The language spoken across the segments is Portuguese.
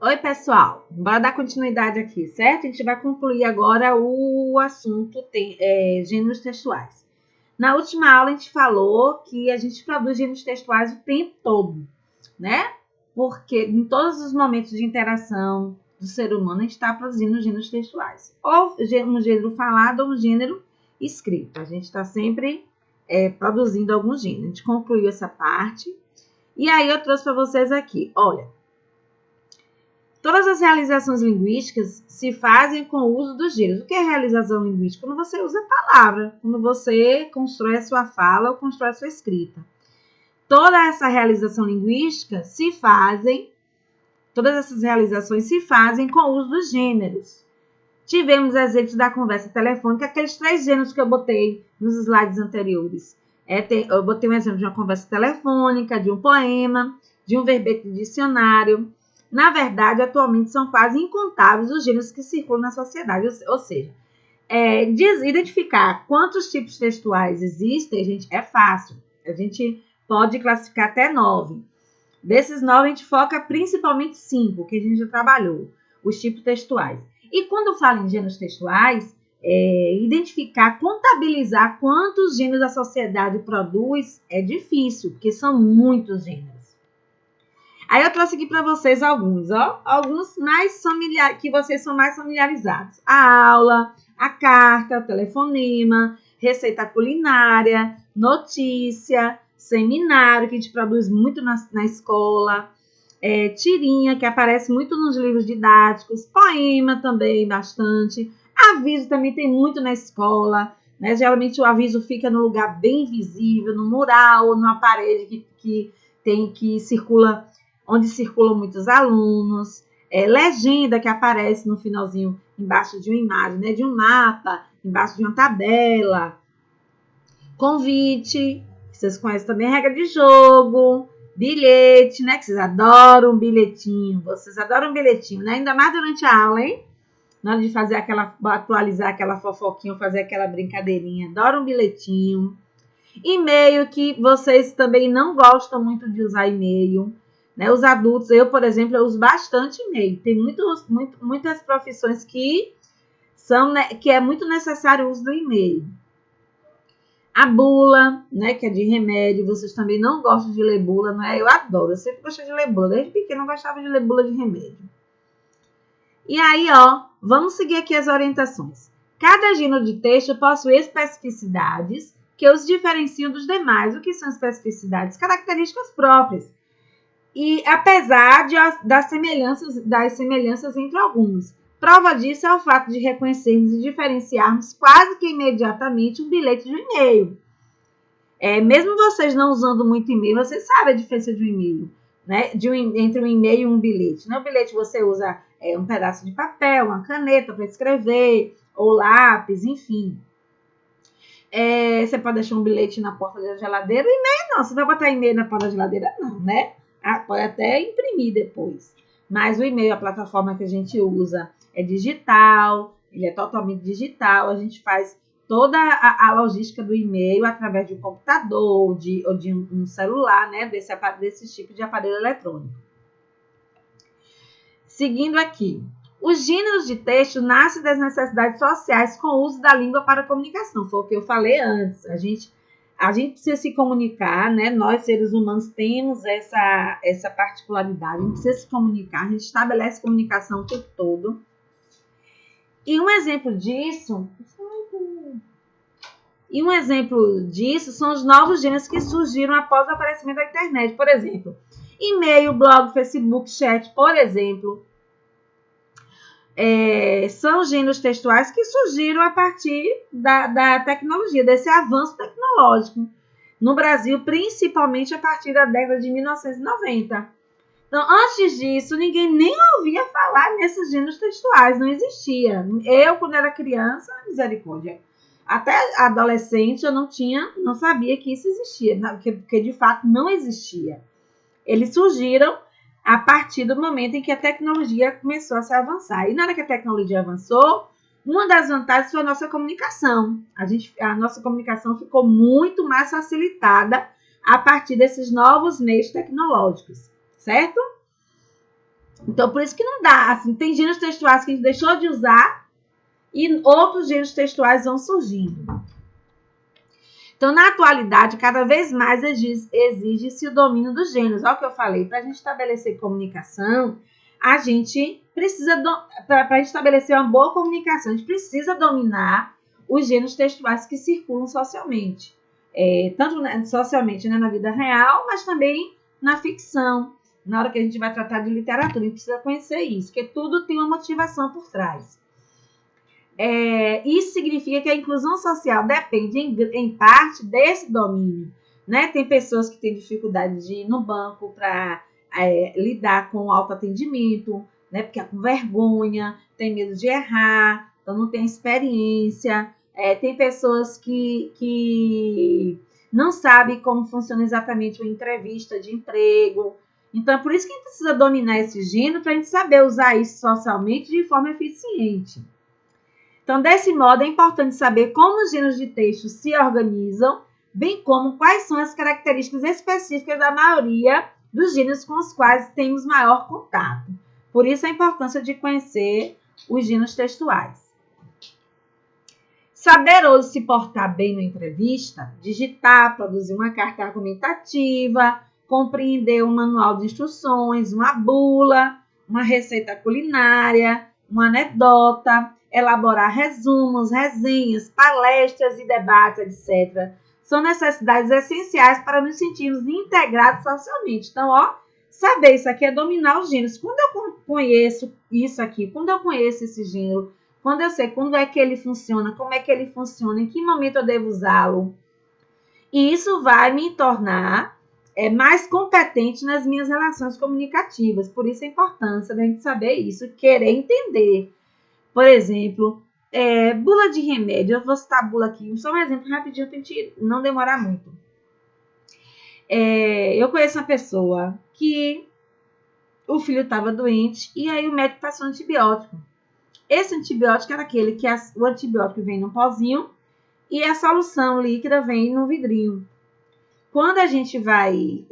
Oi, pessoal. Bora dar continuidade aqui, certo? A gente vai concluir agora o assunto gêneros textuais. Na última aula, a gente falou que a gente produz gêneros textuais o tempo todo, né? Porque em todos os momentos de interação do ser humano, a gente está produzindo gêneros textuais. Ou um gênero falado ou um gênero escrito. A gente está sempre produzindo algum gênero. A gente concluiu essa parte. E aí, eu trouxe para vocês aqui. Olha. Todas as realizações linguísticas se fazem com o uso dos gêneros. O que é realização linguística? Quando você usa a palavra, quando você constrói a sua fala ou constrói a sua escrita. Toda essa realização linguística todas essas realizações se fazem com o uso dos gêneros. Tivemos exemplos da conversa telefônica, aqueles 3 gêneros que eu botei nos slides anteriores. Eu botei um exemplo de uma conversa telefônica, de um poema, de um verbete de dicionário. Na verdade, atualmente são quase incontáveis os gêneros que circulam na sociedade. Ou seja, identificar quantos tipos textuais existem, gente, é fácil. A gente pode classificar até 9. Desses 9, a gente foca principalmente 5, que a gente já trabalhou, os tipos textuais. E quando fala em gêneros textuais, identificar, contabilizar quantos gêneros a sociedade produz é difícil, porque são muitos gêneros. Aí eu trouxe aqui para vocês alguns mais que vocês são mais familiarizados. A aula, a carta, o telefonema, receita culinária, notícia, seminário, que a gente produz muito na escola, tirinha, que aparece muito nos livros didáticos, poema também, bastante. Aviso também tem muito na escola, né? Geralmente o aviso fica no lugar bem visível, no mural ou numa parede que circula, onde circulam muitos alunos, legenda que aparece no finalzinho, embaixo de uma imagem, né, de um mapa, embaixo de uma tabela, convite, que vocês conhecem também, regra de jogo, bilhete, né, que vocês adoram bilhetinho, né, ainda mais durante a aula, hein, na hora de atualizar aquela fofoquinha, fazer aquela brincadeirinha, adoram bilhetinho, e-mail, que vocês também não gostam muito de usar e-mail, né? Os adultos, eu, por exemplo, eu uso bastante e-mail. Tem muitas profissões que é muito necessário o uso do e-mail. A bula, né, que é de remédio, vocês também não gostam de ler bula, não é? Eu adoro, eu sempre gostei de ler bula. Desde pequeno eu gostava de ler bula de remédio. E aí, vamos seguir aqui as orientações. Cada gênero de texto possui especificidades que os diferenciam dos demais. O que são especificidades? Características próprias. E apesar das semelhanças entre alguns. Prova disso é o fato de reconhecermos e diferenciarmos quase que imediatamente um bilhete de um e-mail. Mesmo vocês não usando muito e-mail, vocês sabem a diferença de um e-mail, né? Entre um e-mail e um bilhete. No bilhete você usa um pedaço de papel, uma caneta para escrever, ou lápis, enfim. Você pode deixar um bilhete na porta da geladeira. O e-mail não, você vai botar e-mail na porta da geladeira? Não, né? Pode até imprimir depois. Mas o e-mail, a plataforma que a gente usa, é digital, ele é totalmente digital. A gente faz toda a logística do e-mail através de um computador ou de um celular, né? Desse tipo de aparelho eletrônico. Seguindo aqui. Os gêneros de texto nascem das necessidades sociais com o uso da língua para a comunicação. Foi o que eu falei antes. A gente precisa se comunicar, né? Nós, seres humanos, temos essa particularidade. A gente precisa se comunicar, a gente estabelece comunicação o tempo todo. E um exemplo disso são os novos gêneros que surgiram após o aparecimento da internet. Por exemplo, e-mail, blog, Facebook, chat, por exemplo. São gêneros textuais que surgiram a partir da tecnologia, desse avanço tecnológico. No Brasil, principalmente a partir da década de 1990. Então, antes disso, ninguém nem ouvia falar nesses gêneros textuais, não existia. Eu, quando era criança, misericórdia, até adolescente, eu não sabia que isso existia, porque de fato não existia. Eles surgiram a partir do momento em que a tecnologia começou a se avançar. E na hora que a tecnologia avançou, uma das vantagens foi a nossa comunicação. A nossa comunicação ficou muito mais facilitada a partir desses novos meios tecnológicos, certo? Então, por isso que não dá. Assim, tem gêneros textuais que a gente deixou de usar e outros gêneros textuais vão surgindo. Então, na atualidade, cada vez mais exige-se o domínio dos gêneros. Olha o que eu falei, para a gente estabelecer comunicação, a gente precisa, para a gente estabelecer uma boa comunicação, a gente precisa dominar os gêneros textuais que circulam socialmente. Tanto socialmente, né, na vida real, mas também na ficção. Na hora que a gente vai tratar de literatura, a gente precisa conhecer isso, porque tudo tem uma motivação por trás. Isso significa que a inclusão social depende, em parte, desse domínio. Né? Tem pessoas que têm dificuldade de ir no banco para lidar com o autoatendimento, né? Porque é com vergonha, tem medo de errar, então não tem experiência. Tem pessoas que não sabem como funciona exatamente uma entrevista de emprego. Então, é por isso que a gente precisa dominar esse gênero para a gente saber usar isso socialmente de forma eficiente. Então, desse modo, é importante saber como os gêneros de texto se organizam, bem como quais são as características específicas da maioria dos gêneros com os quais temos maior contato. Por isso, a importância de conhecer os gêneros textuais. Saber hoje se portar bem na entrevista, digitar, produzir uma carta argumentativa, compreender um manual de instruções, uma bula, uma receita culinária, uma anedota, elaborar resumos, resenhas, palestras e debates, etc. São necessidades essenciais para nos sentirmos integrados socialmente. Então, saber isso aqui é dominar os gêneros. Quando eu conheço isso aqui, quando eu conheço esse gênero, quando eu sei quando é que ele funciona, como é que ele funciona, em que momento eu devo usá-lo, e isso vai me tornar mais competente nas minhas relações comunicativas. Por isso a importância da gente saber isso, querer entender. Por exemplo, bula de remédio. Eu vou citar a bula aqui, só um exemplo rapidinho para a gente não demorar muito. Eu conheço uma pessoa que o filho estava doente e aí o médico passou antibiótico. Esse antibiótico era aquele que o antibiótico vem num pozinho e a solução líquida vem num vidrinho. Quando a gente vai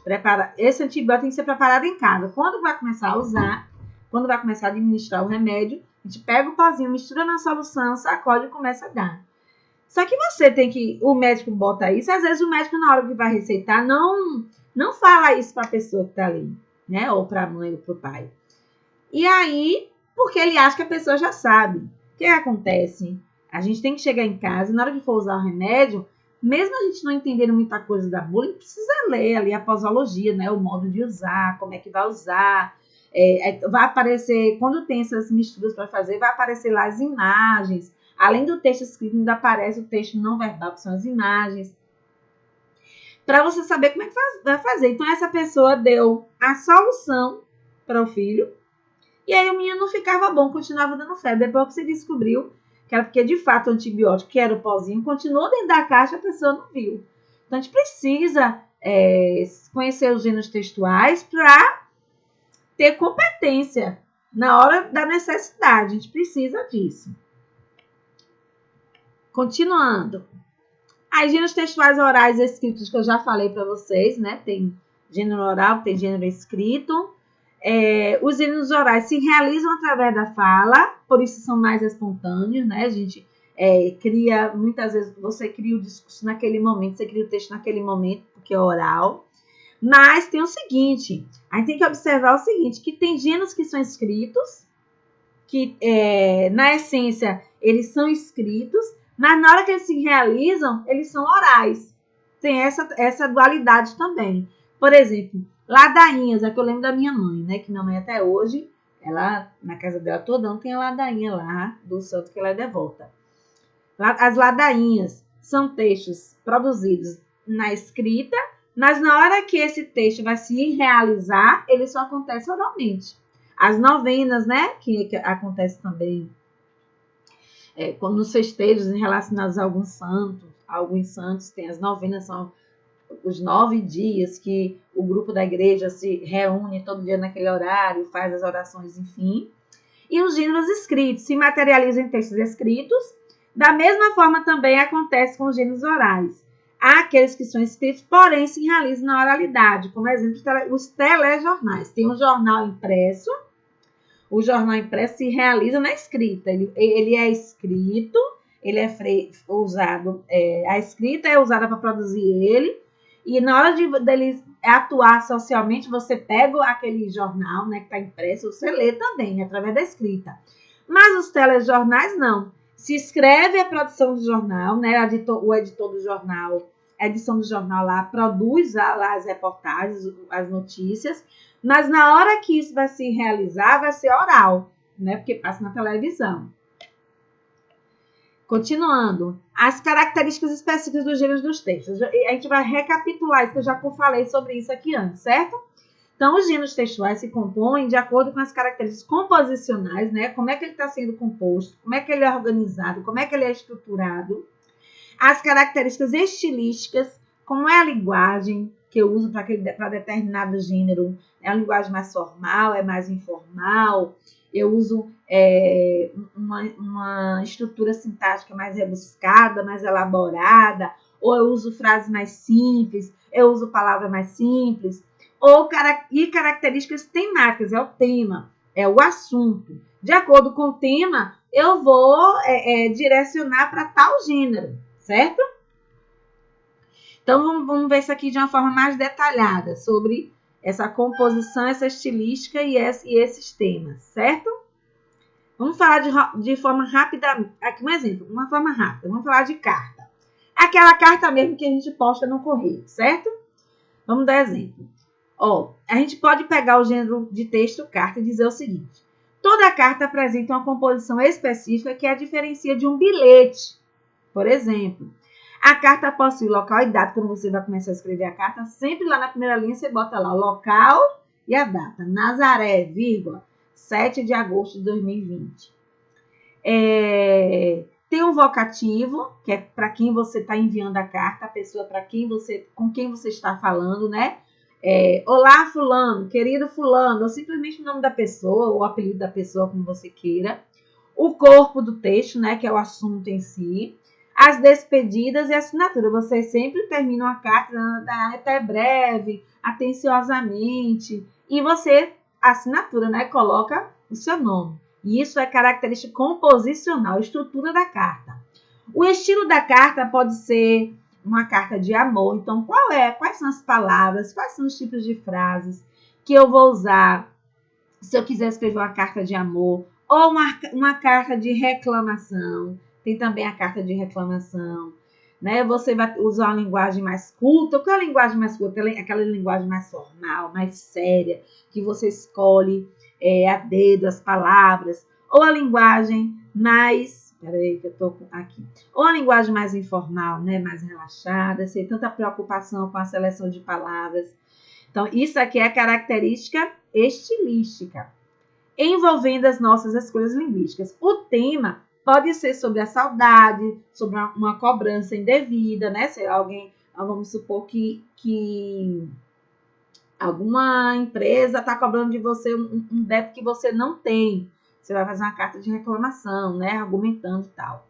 preparar, esse antibiótico tem que ser preparado em casa. Quando vai começar a usar, quando vai começar a administrar o remédio, a gente pega o pozinho, mistura na solução, sacode e começa a dar. Só que você tem que, o médico bota isso, às vezes o médico na hora que vai receitar não fala isso para a pessoa que está ali, né? Ou para a mãe ou para o pai. E aí, porque ele acha que a pessoa já sabe. O que acontece? A gente tem que chegar em casa e na hora que for usar o remédio, mesmo a gente não entendendo muita coisa da bula, a gente precisa ler ali a posologia, né? O modo de usar, como é que vai usar. Vai aparecer, quando tem essas misturas para fazer, vai aparecer lá as imagens. Além do texto escrito, ainda aparece o texto não verbal, que são as imagens. Para você saber como é que vai fazer. Então, essa pessoa deu a solução para o filho. E aí o menino não ficava bom, continuava dando febre. Depois que se descobriu que era porque, de fato, o antibiótico, que era o pozinho, continuou dentro da caixa, a pessoa não viu. Então, a gente precisa conhecer os gêneros textuais para ter competência na hora da necessidade. A gente precisa disso. Continuando. As gêneros textuais orais escritos que eu já falei para vocês, né? Tem gênero oral, tem gênero escrito. Os gêneros orais se realizam através da fala, por isso são mais espontâneos, né? A gente cria, muitas vezes você cria o discurso naquele momento, você cria o texto naquele momento, porque é oral. Mas tem o seguinte, a gente tem que observar o seguinte, que tem gêneros que são escritos, que na essência eles são escritos, mas na hora que eles se realizam, eles são orais. Tem essa dualidade também. Por exemplo, ladainhas, é que eu lembro da minha mãe, né? Que minha mãe até hoje, ela, na casa dela toda, tem a ladainha lá do santo que ela é devota. As ladainhas são textos produzidos na escrita, mas na hora que esse texto vai se realizar, ele só acontece oralmente. As novenas, né? Que acontece também nos festejos relacionados a alguns santos, tem as novenas, são os 9 dias que o grupo da igreja se reúne todo dia naquele horário, faz as orações, enfim. E os gêneros escritos se materializam em textos escritos. Da mesma forma também acontece com os gêneros orais. Há aqueles que são escritos, porém se realizam na oralidade, como exemplo, os telejornais. Tem um jornal impresso, o jornal impresso se realiza na escrita. Ele é escrito, ele é usado, a escrita é usada para produzir ele, e na hora dele atuar socialmente, você pega aquele jornal, né, que está impresso, você lê também, através da escrita. Mas os telejornais, não. Se escreve a produção do jornal, né, o editor do jornal, a edição do jornal lá, produz lá as reportagens, as notícias, mas na hora que isso vai se realizar, vai ser oral, né, porque passa na televisão. Continuando, as características específicas dos gêneros dos textos. A gente vai recapitular isso, que eu já falei sobre isso aqui antes, certo? Então, os gêneros textuais se compõem de acordo com as características composicionais, né? Como é que ele está sendo composto, como é que ele é organizado, como é que ele é estruturado. As características estilísticas, como é a linguagem que eu uso para determinado gênero. É uma linguagem mais formal, é mais informal. Eu uso uma estrutura sintática mais rebuscada, mais elaborada. Ou eu uso frases mais simples, eu uso palavras mais simples. E características temáticas, é o tema, é o assunto. De acordo com o tema, eu vou direcionar para tal gênero, certo? Então, vamos ver isso aqui de uma forma mais detalhada, sobre essa composição, essa estilística e esses temas, certo? Vamos falar de forma rápida, aqui um exemplo, uma forma rápida, vamos falar de carta. Aquela carta mesmo que a gente posta no correio, certo? Vamos dar exemplo. A gente pode pegar o gênero de texto carta e dizer o seguinte: toda carta apresenta uma composição específica que a diferencia de um bilhete. Por exemplo, a carta possui local e data. Quando você vai começar a escrever a carta, sempre lá na primeira linha você bota lá o local e a data. Nazaré, vírgula, 7 de agosto de 2020. Tem um vocativo, que é para quem você está enviando a carta, a pessoa com quem você está falando, né? Olá, fulano, querido fulano, ou simplesmente o nome da pessoa, ou o apelido da pessoa, como você queira. O corpo do texto, né, que é o assunto em si. As despedidas e a assinatura. Vocês sempre terminam a carta até breve, atenciosamente. E você, a assinatura, né, coloca o seu nome. E isso é característica composicional, estrutura da carta. O estilo da carta pode ser uma carta de amor. Então, quais são as palavras, quais são os tipos de frases que eu vou usar se eu quiser escrever uma carta de amor ou uma carta de reclamação. Tem também a carta de reclamação, né? Você vai usar uma linguagem mais culta. Qual é a linguagem mais culta? Aquela linguagem mais formal, mais séria, que você escolhe a dedo as palavras, ou a linguagem mais... Peraí que eu tô aqui. Ou a linguagem mais informal, né? Mais relaxada, sem tanta preocupação com a seleção de palavras. Então, isso aqui é a característica estilística, envolvendo as nossas escolhas linguísticas. O tema pode ser sobre a saudade, sobre uma cobrança indevida, né? Se alguém, vamos supor que alguma empresa está cobrando de você um débito que você não tem. Você vai fazer uma carta de reclamação, né? Argumentando e tal.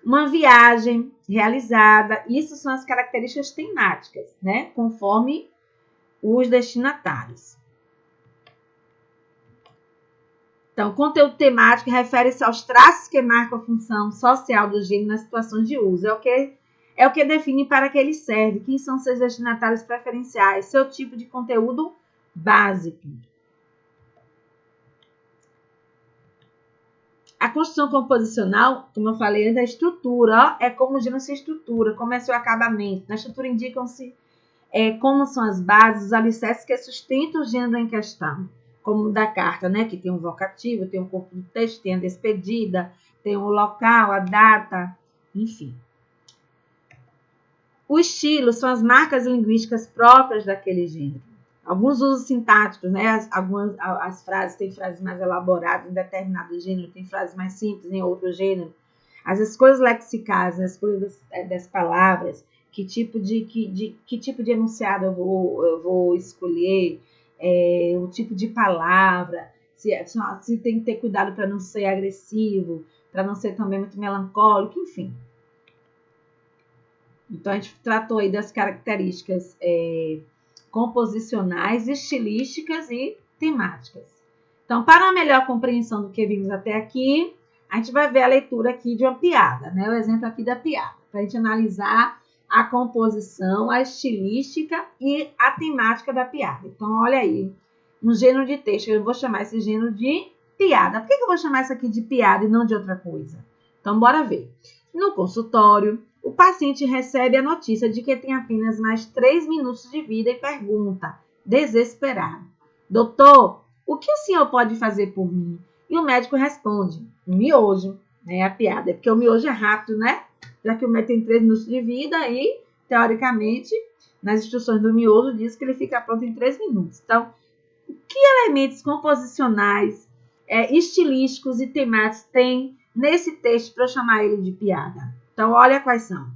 Uma viagem realizada. Isso são as características temáticas, né? Conforme os destinatários. Então, conteúdo temático refere-se aos traços que marcam a função social do gênero nas situações de uso. É o que define para que ele serve, quem são seus destinatários preferenciais, seu tipo de conteúdo básico. A construção composicional, como eu falei antes, é a estrutura, é como o gênero se estrutura, como é seu acabamento. Na estrutura indicam-se como são as bases, os alicerces que sustentam o gênero em questão. Como da carta, né? Que tem um vocativo, tem um corpo do texto, tem a despedida, tem o local, a data, enfim. O estilo são as marcas linguísticas próprias daquele gênero. Alguns usos sintáticos, né? As frases, tem frases mais elaboradas em determinado gênero, tem frases mais simples em outro gênero. As escolhas lexicais, as escolhas das palavras, que tipo de enunciado eu vou escolher, o tipo de palavra, se tem que ter cuidado para não ser agressivo, para não ser também muito melancólico, enfim. Então, a gente tratou aí das características composicionais, estilísticas e temáticas. Então, para uma melhor compreensão do que vimos até aqui, a gente vai ver a leitura aqui de uma piada, né? O exemplo aqui da piada, para a gente analisar a composição, a estilística e a temática da piada. Então, olha aí, um gênero de texto, eu vou chamar esse gênero de piada. Por que eu vou chamar isso aqui de piada e não de outra coisa? Então, bora ver. No consultório, o paciente recebe a notícia de que tem apenas mais 3 minutos de vida e pergunta, desesperado: doutor, o que o senhor pode fazer por mim? E o médico responde: um miojo. É a piada, porque o miojo é rápido, né? Já que o médico tem 3 minutos de vida e, teoricamente, nas instruções do miojo diz que ele fica pronto em 3 minutos. Então, que elementos composicionais, estilísticos e temáticos tem nesse texto para eu chamar ele de piada? Então, olha quais são.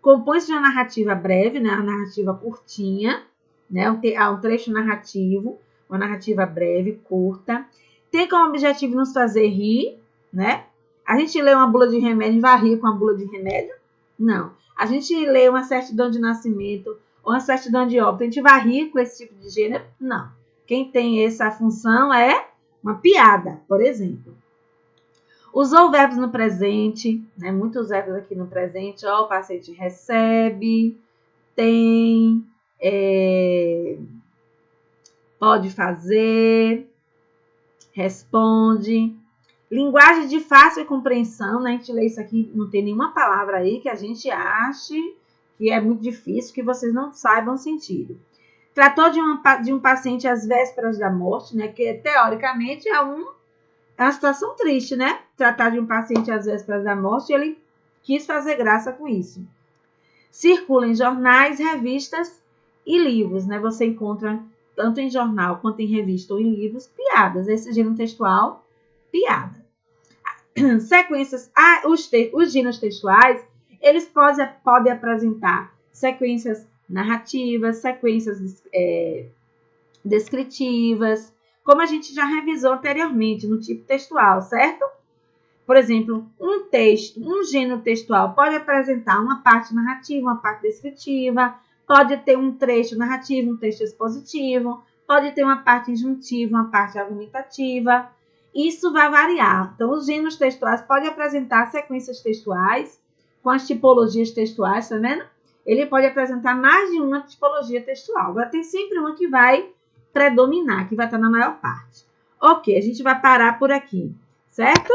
Compõe-se de uma narrativa breve, né? Uma narrativa curtinha, né? Um trecho narrativo, uma narrativa breve, curta. Tem como objetivo nos fazer rir, né? A gente lê uma bula de remédio e vai rir com a bula de remédio? Não. A gente lê uma certidão de nascimento ou uma certidão de óbito, a gente vai rir com esse tipo de gênero? Não. Quem tem essa função é uma piada, por exemplo. Usou verbos no presente, né? Muitos verbos aqui no presente. Ó, o paciente recebe, tem, pode fazer, responde. Linguagem de fácil compreensão, né? A gente lê isso aqui, não tem nenhuma palavra aí que a gente ache que é muito difícil, que vocês não saibam o sentido. Tratou de um paciente às vésperas da morte, né? Que teoricamente é uma situação triste, né? Tratar de um paciente às vésperas da morte, ele quis fazer graça com isso. Circula em jornais, revistas e livros, né? Você encontra tanto em jornal quanto em revista ou em livros, piadas. Esse gênero textual, piada. Sequências, os gêneros textuais, eles podem apresentar sequências narrativas, sequências descritivas, como a gente já revisou anteriormente no tipo textual, certo? Por exemplo, um gênero textual pode apresentar uma parte narrativa, uma parte descritiva, pode ter um trecho narrativo, um texto expositivo, pode ter uma parte injuntiva, uma parte argumentativa. Isso vai variar. Então, os gêneros textuais podem apresentar sequências textuais com as tipologias textuais, tá vendo? Ele pode apresentar mais de uma tipologia textual. Agora, tem sempre uma que vai predominar, que vai estar na maior parte. Ok, a gente vai parar por aqui, certo?